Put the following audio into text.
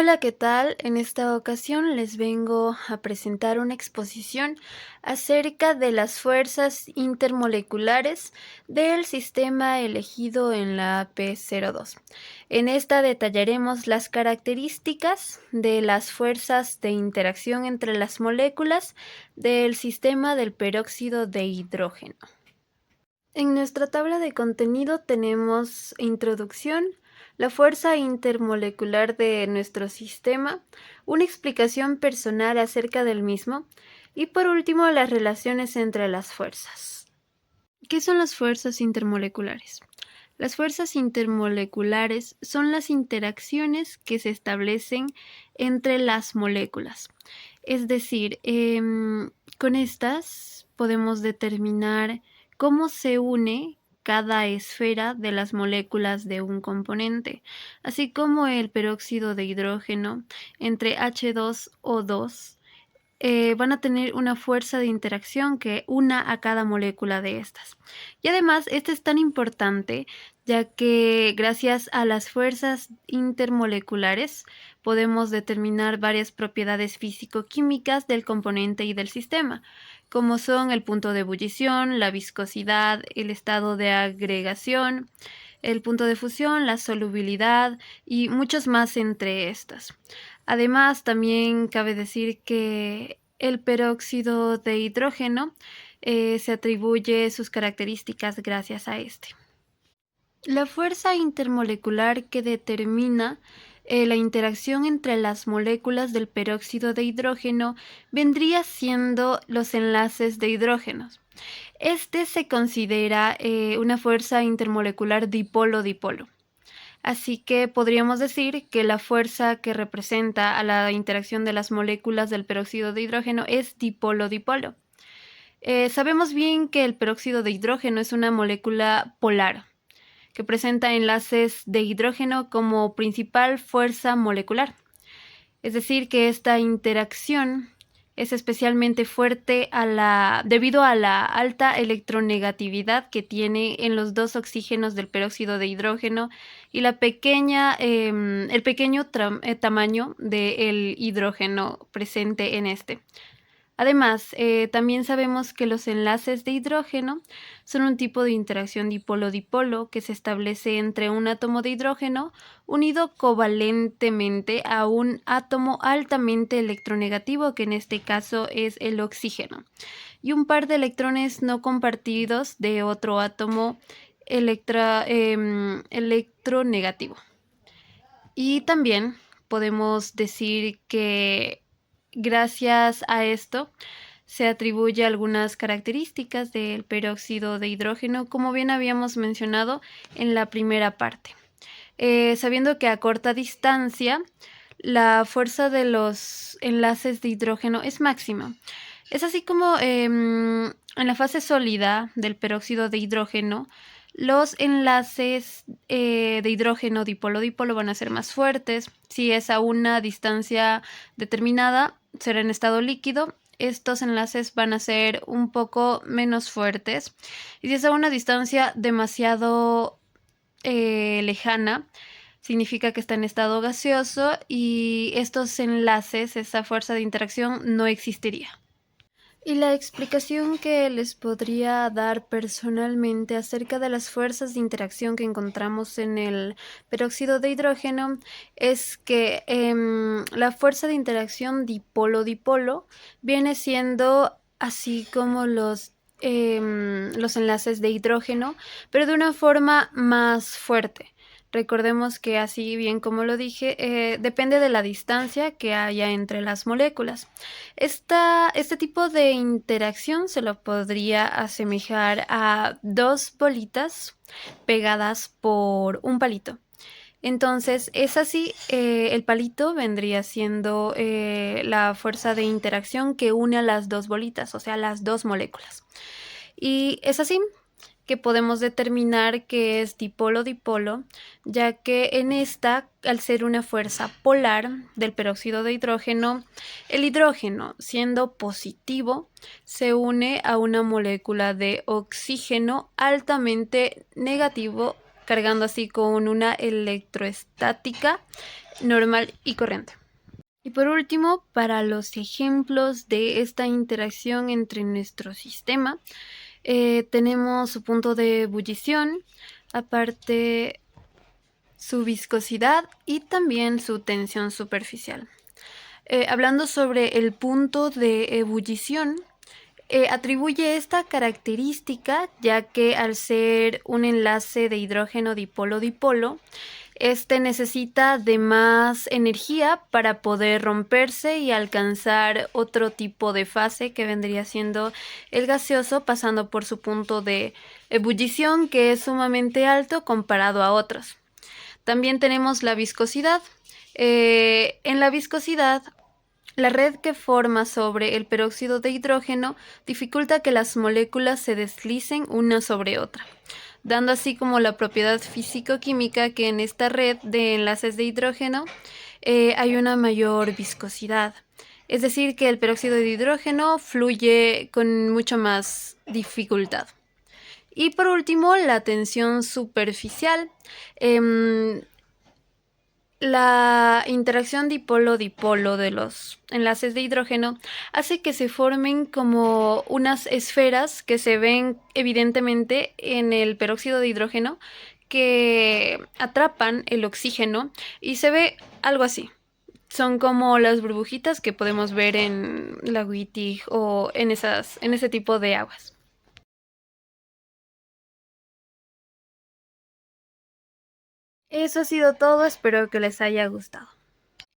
Hola, ¿qué tal? En esta ocasión les vengo a presentar una exposición acerca de las fuerzas intermoleculares del sistema elegido en la P02. En esta detallaremos las características de las fuerzas de interacción entre las moléculas del sistema del peróxido de hidrógeno. En nuestra tabla de contenido tenemos introducción, la fuerza intermolecular de nuestro sistema, una explicación personal acerca del mismo y por último las relaciones entre las fuerzas. ¿Qué son las fuerzas intermoleculares? Las fuerzas intermoleculares son las interacciones que se establecen entre las moléculas. Es decir, con estas podemos determinar cómo se une cada esfera de las moléculas de un componente, así como el peróxido de hidrógeno entre H2O2 van a tener una fuerza de interacción que una a cada molécula de estas. Y además, este es tan importante ya que gracias a las fuerzas intermoleculares podemos determinar varias propiedades físico-químicas del componente y del sistema, como son el punto de ebullición, la viscosidad, el estado de agregación, el punto de fusión, la solubilidad y muchos más entre estas. Además, también cabe decir que el peróxido de hidrógeno se atribuye sus características gracias a este. La fuerza intermolecular que determina la interacción entre las moléculas del peróxido de hidrógeno vendría siendo los enlaces de hidrógenos. Este se considera una fuerza intermolecular dipolo-dipolo. Así que podríamos decir que la fuerza que representa a la interacción de las moléculas del peróxido de hidrógeno es dipolo-dipolo. Sabemos bien que el peróxido de hidrógeno es una molécula polar, que presenta enlaces de hidrógeno como principal fuerza molecular. Es decir, que esta interacción es especialmente fuerte debido a la alta electronegatividad que tiene en los dos oxígenos del peróxido de hidrógeno y el pequeño tamaño del hidrógeno presente en este. Además, también sabemos que los enlaces de hidrógeno son un tipo de interacción dipolo-dipolo que se establece entre un átomo de hidrógeno unido covalentemente a un átomo altamente electronegativo, que en este caso es el oxígeno, y un par de electrones no compartidos de otro átomo electronegativo. Y también podemos decir que gracias a esto se atribuye algunas características del peróxido de hidrógeno, como bien habíamos mencionado en la primera parte. Sabiendo que a corta distancia la fuerza de los enlaces de hidrógeno es máxima. Es así como en la fase sólida del peróxido de hidrógeno, los enlaces de hidrógeno dipolo-dipolo van a ser más fuertes. Si es a una distancia determinada, será en estado líquido. Estos enlaces van a ser un poco menos fuertes. Y si es a una distancia demasiado lejana, significa que está en estado gaseoso y estos enlaces, esa fuerza de interacción, no existiría. Y la explicación que les podría dar personalmente acerca de las fuerzas de interacción que encontramos en el peróxido de hidrógeno es que la fuerza de interacción dipolo-dipolo viene siendo así como los enlaces de hidrógeno, pero de una forma más fuerte. Recordemos que así bien como lo dije, depende de la distancia que haya entre las moléculas. Este tipo de interacción se lo podría asemejar a dos bolitas pegadas por un palito. Entonces, es así, el palito vendría siendo la fuerza de interacción que une a las dos bolitas, o sea, las dos moléculas. Y es así que podemos determinar que es dipolo-dipolo, ya que en esta, al ser una fuerza polar del peróxido de hidrógeno, el hidrógeno, siendo positivo, se une a una molécula de oxígeno altamente negativo cargando así con una electroestática normal y corriente. Y por último, para los ejemplos de esta interacción entre nuestro sistema, tenemos su punto de ebullición, aparte su viscosidad y también su tensión superficial. Hablando sobre el punto de ebullición, atribuye esta característica ya que al ser un enlace de hidrógeno dipolo-dipolo, este necesita de más energía para poder romperse y alcanzar otro tipo de fase que vendría siendo el gaseoso, pasando por su punto de ebullición, que es sumamente alto comparado a otros. También tenemos la viscosidad. En la viscosidad, la red que forma sobre el peróxido de hidrógeno dificulta que las moléculas se deslicen una sobre otra, dando así como la propiedad físico-química que en esta red de enlaces de hidrógeno hay una mayor viscosidad. Es decir, que el peróxido de hidrógeno fluye con mucho más dificultad. Y por último, la tensión superficial. La interacción dipolo-dipolo de los enlaces de hidrógeno hace que se formen como unas esferas que se ven evidentemente en el peróxido de hidrógeno que atrapan el oxígeno y se ve algo así. Son como las burbujitas que podemos ver en la Wittig o en ese tipo de aguas. Eso ha sido todo, espero que les haya gustado.